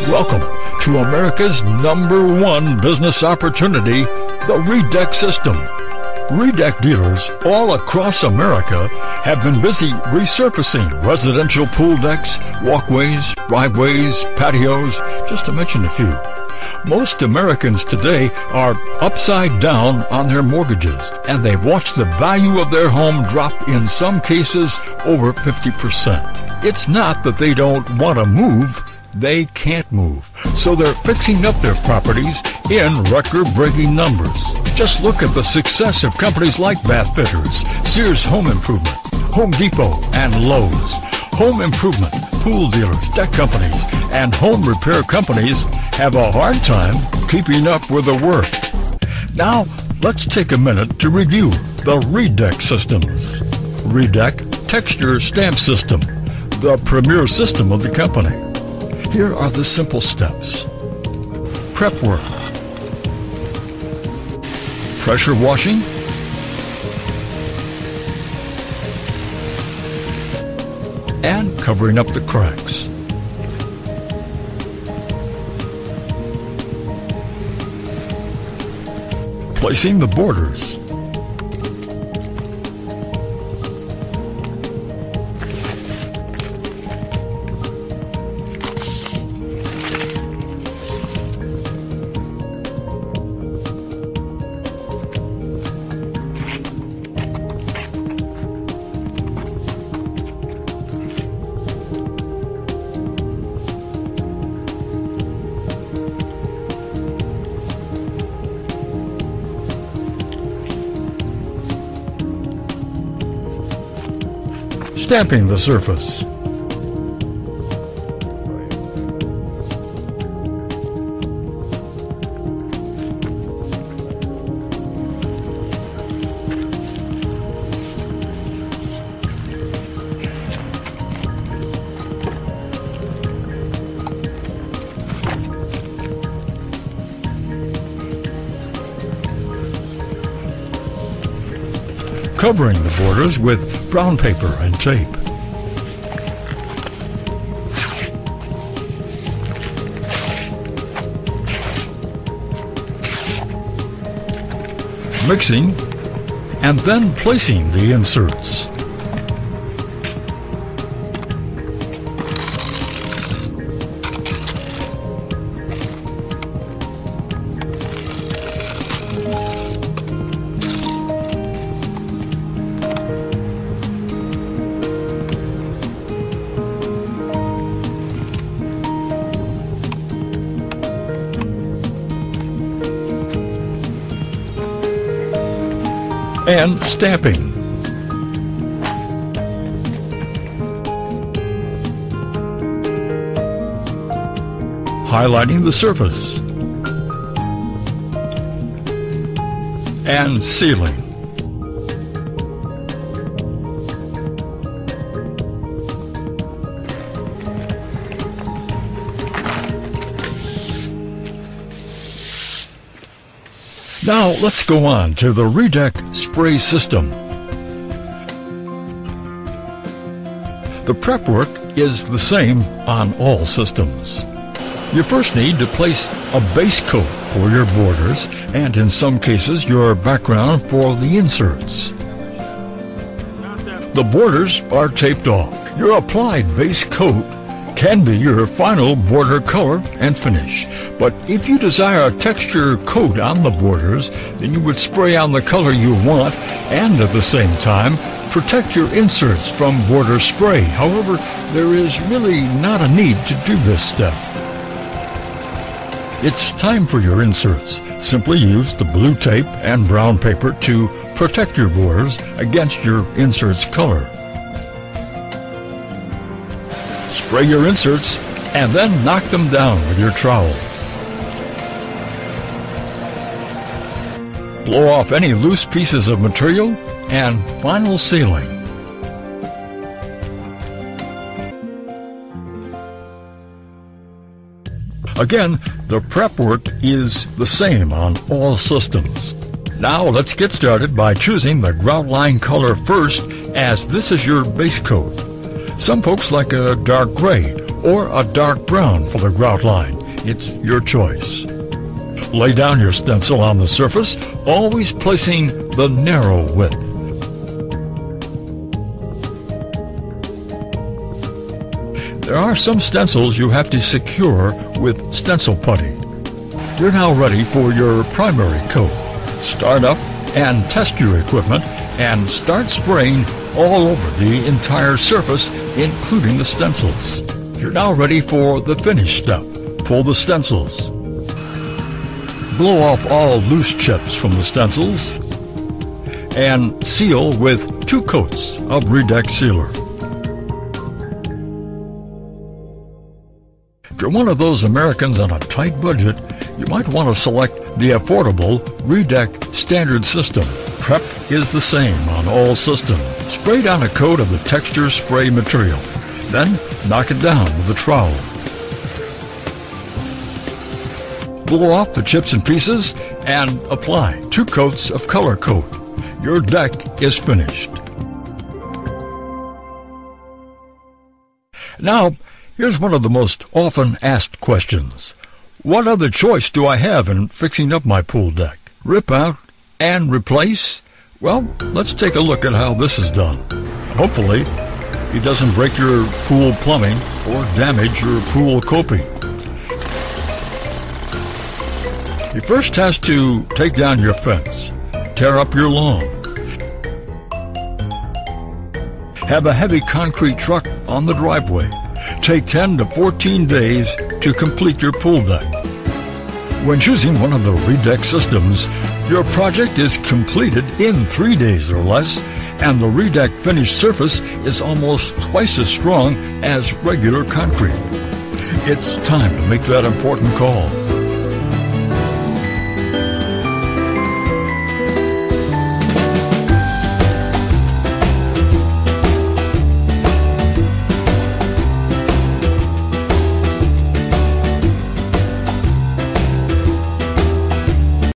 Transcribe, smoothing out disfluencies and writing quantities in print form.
Welcome to America's #1 business opportunity, the Redex system. Redex dealers all across America have been busy resurfacing residential pool decks, walkways, driveways, patios, just to mention a few. Most Americans today are upside down on their mortgages, and they've watched the value of their home drop in some cases over 50%. It's not that they don't want to move, they can't move. So they're fixing up their properties in record-breaking numbers. Just look at the success of companies like Bath Fitters, Sears Home Improvement, Home Depot, and Lowe's. Home improvement, pool dealers, deck companies, and home repair companies have a hard time keeping up with the work. Now, let's take a minute to review the Redex systems. Redex Texture Stamp System, the premier system of the company. Here are the simple steps. Prep work. Pressure washing. And covering up the cracks. Placing the borders. Stamping the surface. Covering the borders with brown paper and tape. Mixing and then placing the inserts. And stamping. Highlighting the surface. And sealing. Now let's go on to the Redex spray system. The prep work is the same on all systems. You first need to place a base coat for your borders and in some cases your background for the inserts. The borders are taped off. Your applied base coat can be your final border color and finish. But if you desire a texture coat on the borders, then you would spray on the color you want and at the same time protect your inserts from border spray. However, there is really not a need to do this step. It's time for your inserts. Simply use the blue tape and brown paper to protect your borders against your inserts color. Spray your inserts and then knock them down with your trowel. Blow off any loose pieces of material and final sealing. Again, the prep work is the same on all systems. Now let's get started by choosing the grout line color first, as this is your base coat. Some folks like a dark gray or a dark brown for the grout line. it's your choice. Lay down your stencil on the surface, always placing the narrow width. There are some stencils you have to secure with stencil putty. You're now ready for your primary coat. Start up and test your equipment and start spraying all over the entire surface, including the stencils. You're now ready for the finish step. Pull the stencils. Blow off all loose chips from the stencils and seal with 2 coats of Redex sealer. If you're one of those Americans on a tight budget, you might want to select the affordable Redex standard system. Prep is the same on all systems. Spray down a coat of the texture spray material. Then knock it down with a trowel. Blow off the chips and pieces and apply 2 coats of color coat. Your deck is finished. Now, here's one of the most often asked questions. What other choice do I have in fixing up my pool deck? Rip out and replace? Well, let's take a look at how this is done. Hopefully, it doesn't break your pool plumbing or damage your pool coping. You first has to take down your fence, tear up your lawn, have a heavy concrete truck on the driveway. Take 10 to 14 days to complete your pool deck. When choosing one of the Redex systems, your project is completed in 3 days or less, and the Redex finished surface is almost twice as strong as regular concrete. It's time to make that important call.